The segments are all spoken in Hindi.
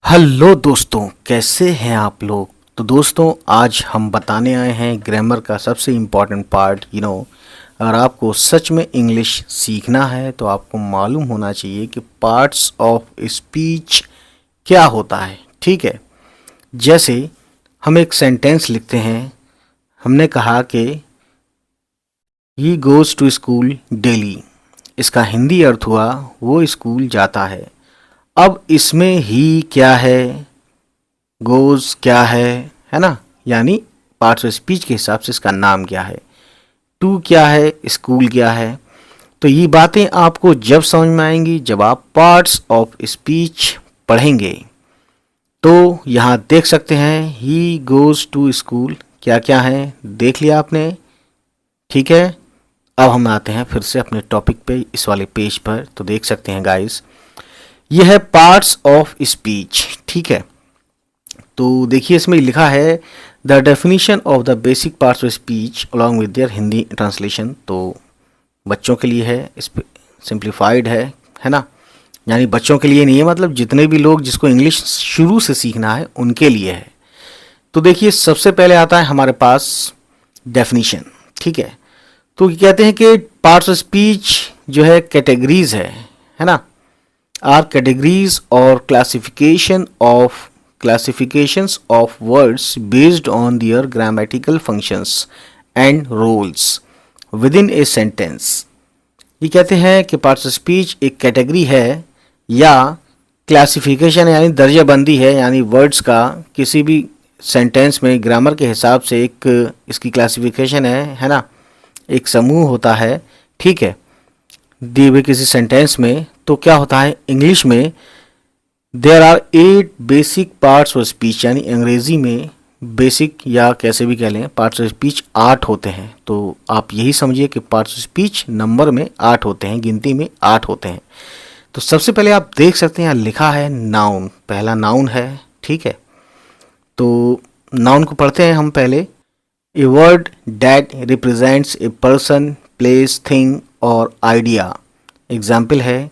हेलो दोस्तों, कैसे हैं आप लोग। तो दोस्तों, आज हम बताने आए हैं ग्रामर का सबसे इम्पॉर्टेंट पार्ट। अगर आपको सच में इंग्लिश सीखना है तो आपको मालूम होना चाहिए कि पार्ट्स ऑफ स्पीच क्या होता है। ठीक है, जैसे हम एक सेंटेंस लिखते हैं। हमने कहा कि he goes to school daily. इसका हिंदी अर्थ हुआ वो स्कूल जाता है। अब इसमें ही क्या है, गोज क्या है ना, यानी पार्ट्स ऑफ स्पीच के हिसाब से इसका नाम क्या है, टू क्या है, स्कूल क्या है। तो ये बातें आपको जब समझ में आएंगी जब आप पार्ट्स ऑफ स्पीच पढ़ेंगे। तो यहाँ देख सकते हैं ही गोज टू स्कूल क्या क्या है, देख लिया आपने। ठीक है, अब हम आते हैं फिर से अपने टॉपिक पे, इस वाले पेज पर। तो देख सकते हैं गाइस, ये है पार्ट्स ऑफ स्पीच। ठीक है, तो देखिए इसमें लिखा है the definition of the basic parts of speech along with their Hindi translation. तो बच्चों के लिए है, इस पर सिंप्लीफाइड है ना, यानी बच्चों के लिए नहीं है, मतलब जितने भी लोग जिसको इंग्लिश शुरू से सीखना है उनके लिए है। तो देखिए सबसे पहले आता है हमारे पास डेफिनेशन। ठीक है, तो कहते हैं कि पार्ट्स ऑफ स्पीच जो है कैटेगरीज है ना, आर कैटेगरीज और classifications of words based on their grammatical functions and roles within a sentence। ये कहते हैं कि पार्ट्स ऑफ स्पीच एक कैटेगरी है या क्लासिफिकेशन यानी दर्जाबंदी है, यानी वर्ड्स का किसी भी सेंटेंस में ग्रामर के हिसाब से एक इसकी क्लासिफिकेशन है ना, एक समूह होता है। ठीक है, दिए हुए किसी सेंटेंस में तो क्या होता है इंग्लिश में, there are 8 basic parts of speech, यानी अंग्रेजी में बेसिक या कैसे भी कह लें पार्ट्स ऑफ स्पीच 8 होते हैं। तो आप यही समझिए कि पार्ट्स ऑफ स्पीच नंबर में 8 होते हैं, गिनती में 8 होते हैं। तो सबसे पहले आप देख सकते हैं यहाँ लिखा है नाउन, पहला नाउन है। ठीक है, तो नाउन को पढ़ते हैं हम पहले। A word that represents a person, place, thing और आइडिया। एग्जाम्पल है,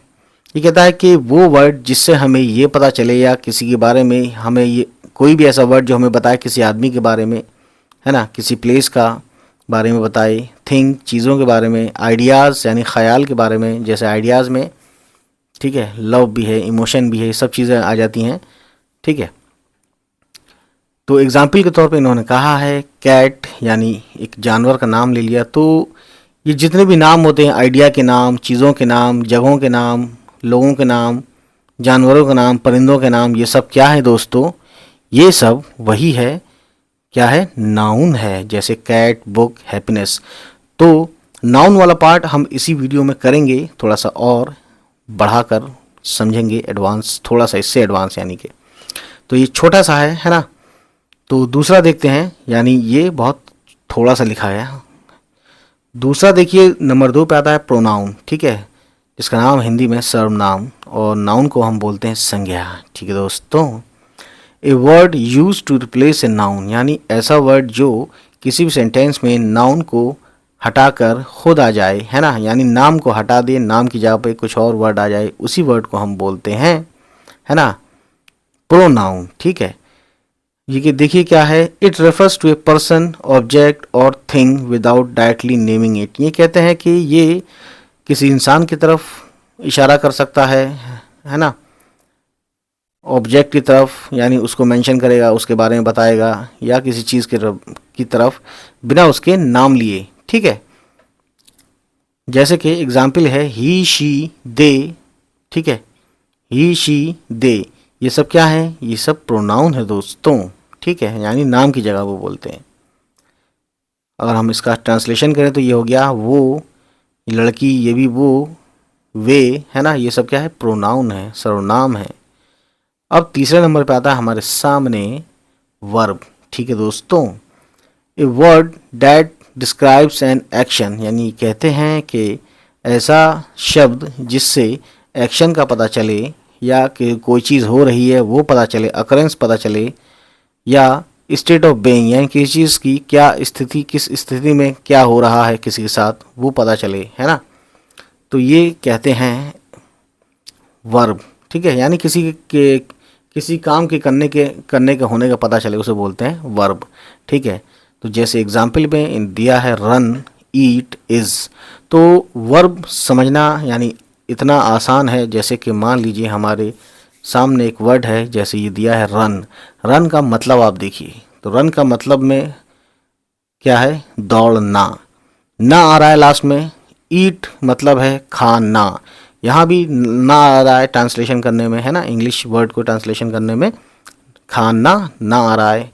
ये कहता है कि वो वर्ड जिससे हमें ये पता चले या किसी के बारे में हमें ये कोई भी ऐसा वर्ड जो हमें बताए किसी आदमी के बारे में, है ना, किसी प्लेस का बारे में बताए, थिंग चीज़ों के बारे में, आइडियाज़ यानी ख्याल के बारे में, जैसे आइडियाज़ में ठीक है लव भी है, इमोशन भी है, ये सब चीज़ें आ जाती हैं। ठीक है, तो एग्जाम्पल के तौर पे इन्होंने कहा है कैट, यानी एक जानवर का नाम ले लिया। तो ये जितने भी नाम होते हैं, आइडिया के नाम, चीज़ों के नाम, जगहों के नाम, लोगों के नाम, जानवरों के नाम, परिंदों के नाम, ये सब क्या है दोस्तों, ये सब वही है, क्या है, नाउन है। जैसे कैट, बुक, हैप्पीनेस। तो नाउन वाला पार्ट हम इसी वीडियो में करेंगे, थोड़ा सा और बढ़ाकर समझेंगे, एडवांस, थोड़ा सा इससे एडवांस यानी कि। तो ये छोटा सा है ना। तो दूसरा देखते हैं, यानी ये बहुत थोड़ा सा लिखा है। दूसरा देखिए नंबर 2 पे आता है प्रोनाउन। ठीक है, जिसका नाम हिंदी में सर्वनाम, और नाउन को हम बोलते हैं संज्ञा। ठीक है दोस्तों, a word use to replace a noun, यानी ऐसा वर्ड जो किसी भी सेंटेंस में नाउन को हटाकर खुद आ जाए, है ना, यानी नाम को हटा दे, नाम की जगह पे कुछ और वर्ड आ जाए, उसी वर्ड को हम बोलते हैं, है ना, प्रोनाउन। ठीक है, ये कि देखिए क्या है, it refers to a person, object और thing without directly naming it. ये कहते हैं कि ये किसी इंसान की तरफ इशारा कर सकता है ना, ऑब्जेक्ट की तरफ, यानी उसको मेंशन करेगा, उसके बारे में बताएगा, या किसी चीज़ की तरफ बिना उसके नाम लिए। ठीक है, जैसे कि एग्जाम्पल है ही, शी, दे। ठीक है, ही, शी, दे, ये सब क्या है, ये सब प्रोनाउन है दोस्तों। ठीक है, यानी नाम की जगह वो बोलते हैं। अगर हम इसका ट्रांसलेशन करें तो ये हो गया वो, ये लड़की, ये भी वो, वे, है ना, ये सब क्या है, प्रोनाउन है, सर्वनाम है। अब तीसरे नंबर पे आता है हमारे सामने वर्ब। ठीक है दोस्तों, a word that describes an action, यानी कहते हैं कि ऐसा शब्द जिससे एक्शन का पता चले, या कि कोई चीज़ हो रही है वो पता चले, अकरेंस पता चले, या स्टेट ऑफ बीइंग, यानी किसी चीज़ की क्या स्थिति, किस स्थिति में क्या हो रहा है किसी के साथ, वो पता चले, है ना। तो ये कहते हैं वर्ब। ठीक है, यानी किसी काम के करने के होने का पता चले उसे बोलते हैं वर्ब। ठीक है, तो जैसे एग्जाम्पल में दिया है रन, ईट, इज। तो वर्ब समझना यानी इतना आसान है जैसे कि मान लीजिए हमारे सामने एक वर्ड है, जैसे ये दिया है रन। रन का मतलब आप देखिए, तो रन का मतलब में क्या है, दौड़ना। ना आ रहा है लास्ट में। ईट मतलब है खाना, यहाँ भी ना आ रहा है ट्रांसलेशन करने में, है ना, इंग्लिश वर्ड को ट्रांसलेशन करने में खाना ना आ रहा है।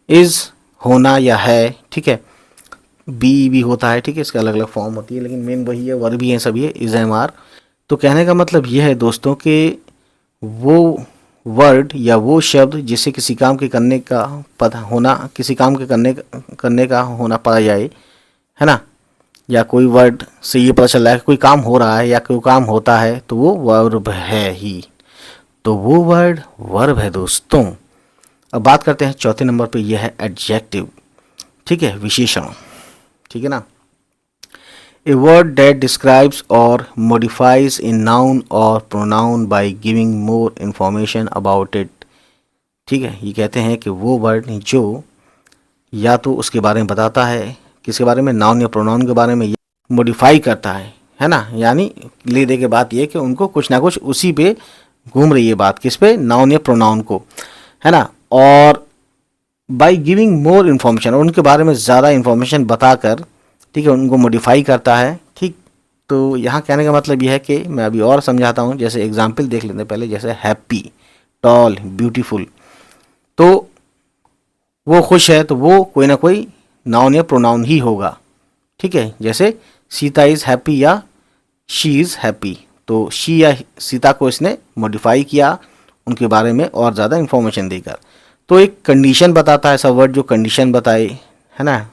इज़ होना या है, ठीक है, बी भी होता है, ठीक है, इसके अलग अलग फॉर्म होती है, लेकिन मेन वही है, वर्ब भी है सभी है, इज़ एम आर। तो कहने का मतलब यह है दोस्तों कि वो वर्ड या वो शब्द जिसे किसी काम के करने का पता होना, किसी काम के करने का होना पा जाए, है ना, या कोई वर्ड से ये पता चल रहा है कि कोई काम हो रहा है या कोई काम होता है, तो वो वर्ब है ही। तो वो वर्ड वर्ब है दोस्तों। अब बात करते हैं चौथे नंबर पे, ये है एडजेक्टिव। ठीक है, विशेषण। ठीक है ना, ए वर्ड दैट डिस्क्राइब्स और मॉडिफाइज ए नाउन और pronoun by giving more information about it. ठीक है, ये कहते हैं कि वो वर्ड जो या तो उसके बारे में बताता है, किसके बारे में, नाउन या प्रोनाउन के बारे में, मॉडिफाई करता है ना, यानी ले दे के बात ये कि उनको कुछ ना कुछ उसी पे घूम रही है बात, किस पे, नाउन या प्रोनाउन को, है ना। और बाय गिविंग मोर इन्फॉर्मेशन, और उनके बारे में ज़्यादा इन्फॉर्मेशन बताकर, ठीक है, उनको मॉडिफाई करता है। ठीक, तो यहाँ कहने का मतलब यह है कि मैं अभी और समझाता हूँ। जैसे एग्जाम्पल देख लेते हैं पहले, जैसे हैप्पी, टॉल, ब्यूटीफुल। तो वो खुश है, तो वो कोई ना कोई नाउन या प्रोनाउन ही होगा। ठीक है, जैसे सीता इज़ हैप्पी या शी इज़ हैप्पी, तो शी या सीता को इसने मॉडिफाई किया उनके बारे में और ज़्यादा इन्फॉर्मेशन देकर। तो एक कंडीशन बताता है ऐसा वर्ड जो कंडीशन बताए, है ना,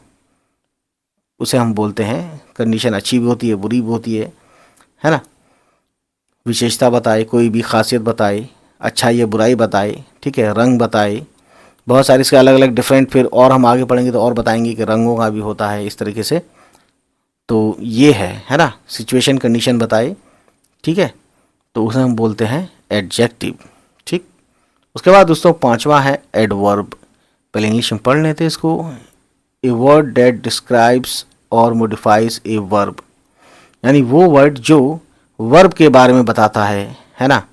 उसे हम बोलते हैं कंडीशन। अच्छी भी होती है, बुरी भी होती है ना। विशेषता बताए, कोई भी खासियत बताए, अच्छाई या बुराई बताए, ठीक है, रंग बताए, बहुत सारे इसके अलग अलग डिफरेंट, फिर और हम आगे पढ़ेंगे तो और बताएंगे कि रंगों का भी होता है इस तरीके से। तो ये है ना, सिचुएशन, कंडीशन बताए, ठीक है, तो उसे हम बोलते हैं एडजेक्टिव। ठीक, उसके बाद दोस्तों पांचवा है एडवर्ब। पहले इंग्लिश में पढ़ लेते हैं इसको। ए वर्ड दैट डिस्क्राइब्स और मॉडिफाइज ए वर्ब, यानी वो वर्ड जो वर्ब के बारे में बताता है ना,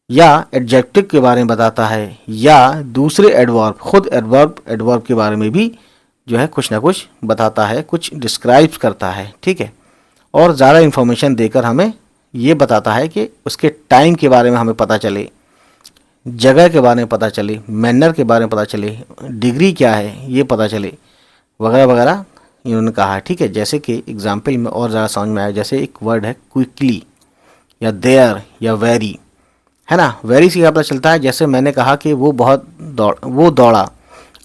या एडजेक्टिव के बारे में बताता है, या दूसरे एडवर्ब, खुद एडवर्ब के बारे में भी जो है कुछ ना कुछ बताता है, कुछ डिस्क्राइब करता है। ठीक है, और ज़्यादा इन्फॉर्मेशन देकर हमें ये बताता है कि उसके टाइम के बारे में हमें पता चले, जगह के बारे में पता चले, मैनर के बारे में पता चले, डिग्री क्या है ये पता चले, वगैरह वगैरह इन्होंने कहा है। ठीक है, जैसे कि एग्जाम्पल में और ज़्यादा समझ में आया, जैसे एक वर्ड है क्विकली या देयर या वेरी, है ना। वेरी से क्या पता चलता है, जैसे मैंने कहा कि वो दौड़ा,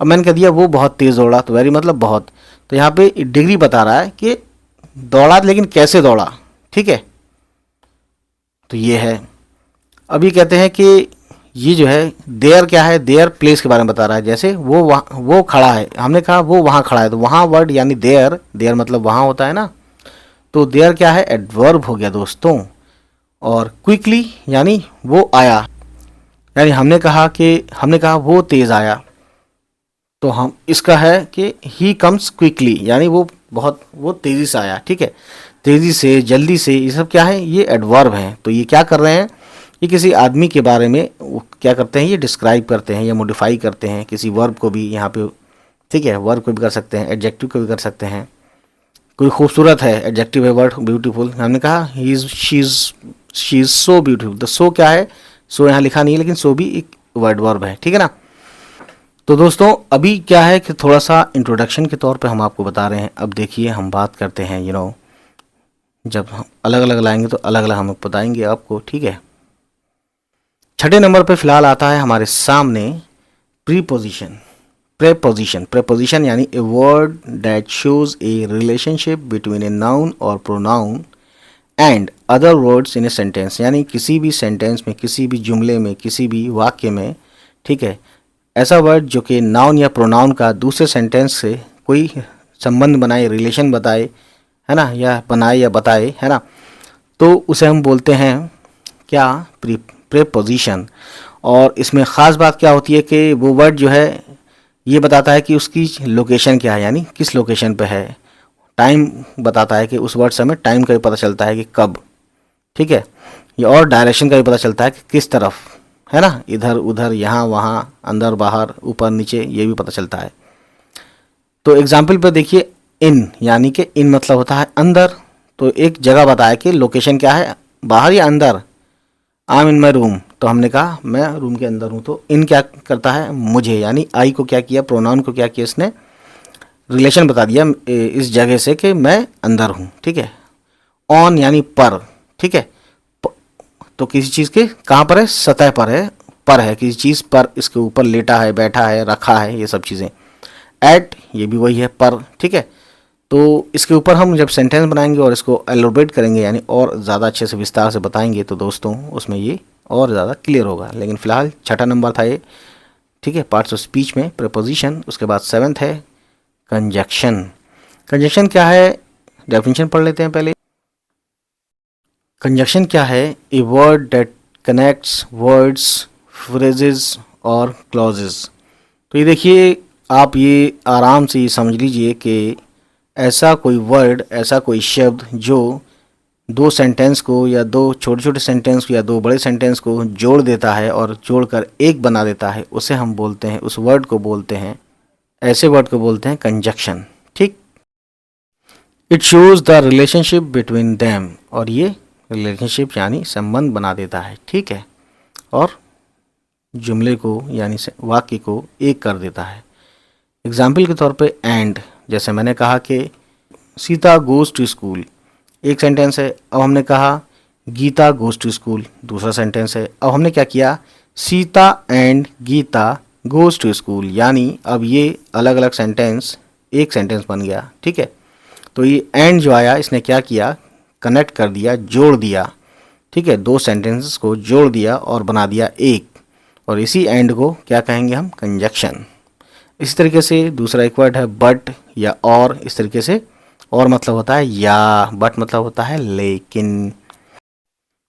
अब मैंने कह दिया वो बहुत तेज़ दौड़ा, तो वेरी मतलब बहुत। तो यहाँ पे डिग्री बता रहा है कि दौड़ा, लेकिन कैसे दौड़ा। ठीक है, तो ये है। अब ये कहते हैं कि ये जो है देयर क्या है, देयर प्लेस के बारे में बता रहा है। जैसे वो खड़ा है, हमने कहा वो वहाँ खड़ा है, तो वहाँ वर्ड यानी देयर मतलब वहाँ होता है ना, तो देयर क्या है, एडवर्ब हो गया दोस्तों। और क्विकली यानी वो आया, यानी हमने कहा वो तेज़ आया, तो हम इसका है कि ही कम्स क्विकली, यानी वो तेज़ी से आया। ठीक है, तेज़ी से, जल्दी से, ये सब क्या है, ये एडवर्ब हैं। तो ये क्या कर रहे हैं, ये किसी आदमी के बारे में क्या करते हैं, ये डिस्क्राइब करते हैं या मॉडिफाई करते हैं किसी वर्ब को भी यहाँ पे। ठीक है, वर्ब को भी कर सकते हैं, एडजेक्टिव को भी कर सकते हैं। कोई खूबसूरत है, एडजेक्टिव है वर्ड ब्यूटीफुल, हमने कहा शी इज़ सो ब्यूटीफुल, तो सो क्या है, सो यहाँ लिखा नहीं है, लेकिन सो भी एक वर्ब है। ठीक है ना। तो दोस्तों अभी क्या है कि थोड़ा सा इंट्रोडक्शन के तौर पे हम आपको बता रहे हैं। अब देखिए हम बात करते हैं जब हम अलग अलग लाएंगे तो अलग अलग हम बताएंगे आपको। ठीक है, छठे नंबर पे फिलहाल आता है हमारे सामने प्रेपोजिशन यानी a word that shows a relationship between a noun और pronoun and other words in a sentence, यानी किसी भी सेंटेंस में, किसी भी जुमले में, किसी भी वाक्य में, ठीक है, ऐसा वर्ड जो कि नाउन या प्रोनाउन का दूसरे सेंटेंस से कोई संबंध बनाए, रिलेशन बताए, है ना, या बनाए या बताए, है ना, तो उसे हम बोलते हैं क्या, प्रीपोजिशन। और इसमें ख़ास बात क्या होती है कि वो वर्ड जो है ये बताता है कि उसकी लोकेशन क्या है, यानी किस लोकेशन पे है। टाइम बताता है कि उस वर्ड से हमें टाइम का भी पता चलता है कि कब, ठीक है। ये और डायरेक्शन का भी पता चलता है कि किस तरफ, है ना, इधर उधर, यहाँ वहाँ, अंदर बाहर, ऊपर नीचे, ये भी पता चलता है। तो एग्जाम्पल पे देखिए, इन यानी कि इन मतलब होता है अंदर। तो एक जगह बताया कि लोकेशन क्या है, बाहर या अंदर। I am in my room, तो हमने कहा मैं रूम के अंदर हूँ। तो इन क्या करता है, मुझे, यानी आई को क्या किया, प्रोनाउन को क्या किया, इसने रिलेशन बता दिया इस जगह से कि मैं अंदर हूँ, ठीक है। ऑन यानी पर, ठीक है। तो किसी चीज़ के कहाँ पर है, सतह पर है किसी चीज़ पर, इसके ऊपर लेटा है, बैठा है, रखा है, ये सब चीज़ें। एट ये भी वही है, पर, ठीक है। तो इसके ऊपर हम जब सेंटेंस बनाएंगे और इसको एलोबरेट करेंगे, यानी और ज़्यादा अच्छे से विस्तार से बताएंगे, तो दोस्तों उसमें ये और ज़्यादा क्लियर होगा। लेकिन फ़िलहाल छठा नंबर था ये, ठीक है, पार्ट्स ऑफ स्पीच में प्रीपोजिशन। उसके बाद सेवन्थ है कंजक्शन। कंजक्शन क्या है, डेफिनेशन पढ़ लेते हैं पहले। कंजक्शन क्या है, ए word that connects words, phrases और क्लॉजेस। तो ये देखिए, आप ये आराम से ये समझ लीजिए कि ऐसा कोई वर्ड, ऐसा कोई शब्द जो दो सेंटेंस को या दो छोटे छोटे सेंटेंस को या दो बड़े सेंटेंस को जोड़ देता है और जोड़कर एक बना देता है, उसे हम बोलते हैं, उस वर्ड को बोलते हैं, ऐसे वर्ड को बोलते हैं कंजक्शन, ठीक। It shows the relationship between them, और ये रिलेशनशिप यानी संबंध बना देता है, ठीक है, और जुमले को यानी वाक्य को एक कर देता है। एग्जाम्पल के तौर पे एंड, जैसे मैंने कहा कि सीता गोज़ टू स्कूल, एक सेंटेंस है। अब हमने कहा गीता गोज़ टू स्कूल, दूसरा सेंटेंस है। अब हमने क्या किया, Sita and Gita goes to school, यानी अब ये अलग अलग सेंटेंस एक सेंटेंस बन गया, ठीक है। तो ये एंड जो आया, इसने क्या किया, कनेक्ट कर दिया, जोड़ दिया, ठीक है, दो सेंटेंसेस को जोड़ दिया और बना दिया एक, और इसी एंड को क्या कहेंगे हम, कंजक्शन। इसी तरीके से दूसरा एक वर्ड है बट या और, इस तरीके से और मतलब होता है या, बट मतलब होता है लेकिन।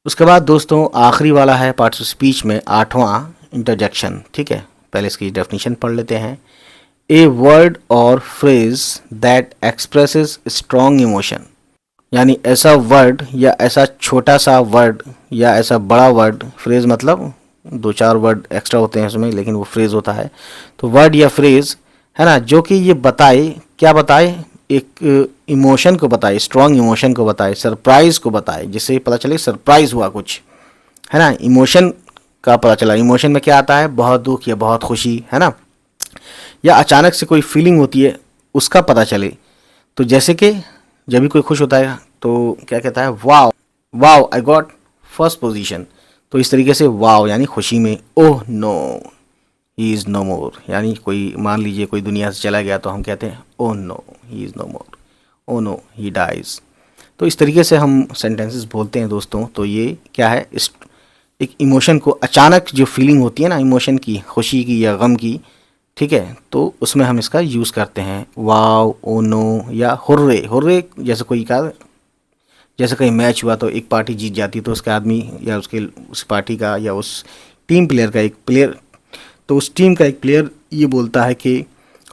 उसके बाद दोस्तों आखिरी वाला है पार्ट्स ऑफ स्पीच में, आठवां, इंटरजेक्शन, ठीक है। पहले इसकी डेफिनेशन पढ़ लेते हैं। ए वर्ड और phrase that expresses strong emotion, यानी ऐसा वर्ड या ऐसा छोटा सा वर्ड या ऐसा बड़ा वर्ड, फ्रेज मतलब दो चार वर्ड एक्स्ट्रा होते हैं उसमें, लेकिन वो फ्रेज होता है। तो वर्ड या फ्रेज है ना, जो कि ये बताए, क्या बताए, एक इमोशन को बताए, स्ट्रॉन्ग इमोशन को बताए, सरप्राइज को बताए, जिससे पता चले सरप्राइज हुआ कुछ, है ना, इमोशन का पता चला। इमोशन में क्या आता है, बहुत दुख या बहुत खुशी, है ना, या अचानक से कोई फीलिंग होती है उसका पता चले। तो जैसे कि जब भी कोई खुश होता है तो क्या कहता है, wow wow I got first position. तो इस तरीके से वाव यानी खुशी में, oh no he is no more, यानी कोई मान लीजिए कोई दुनिया से चला गया तो हम कहते हैं oh no he is no more, oh no he dies. तो इस तरीके से हम सेंटेंसेस बोलते हैं दोस्तों। तो ये क्या है, एक इमोशन को, अचानक जो फीलिंग होती है ना इमोशन की, खुशी की या गम की, ठीक है, तो उसमें हम इसका यूज़ करते हैं, वाव, ओ नो या हुर्रे। हुर्रे जैसे कोई का, जैसे कहीं मैच हुआ तो एक पार्टी जीत जाती तो उसके आदमी या उसके उस पार्टी का या उस टीम प्लेयर का एक प्लेयर, तो उस टीम का एक प्लेयर ये बोलता है कि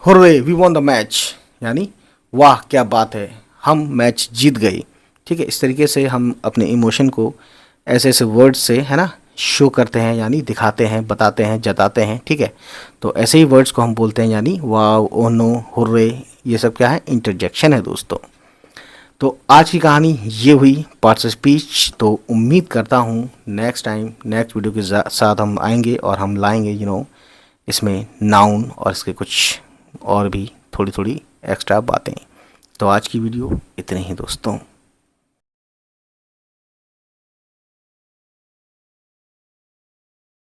hurray we won the match, यानी वाह क्या बात है, हम मैच जीत गए, ठीक है। इस तरीके से हम अपने इमोशन को ऐसे ऐसे वर्ड से, है ना, शो करते हैं, यानी दिखाते हैं, बताते हैं, जताते हैं, ठीक है। तो ऐसे ही वर्ड्स को हम बोलते हैं, यानी वाव, ओह नो, हुर्रे, ये सब क्या है, इंटरजेक्शन है दोस्तों। तो आज की कहानी ये हुई पार्ट्स ऑफ स्पीच। तो उम्मीद करता हूँ नेक्स्ट टाइम नेक्स्ट वीडियो के साथ हम आएंगे और हम लाएंगे इसमें नाउन और इसके कुछ और भी थोड़ी थोड़ी एक्स्ट्रा बातें। तो आज की वीडियो इतने ही दोस्तों।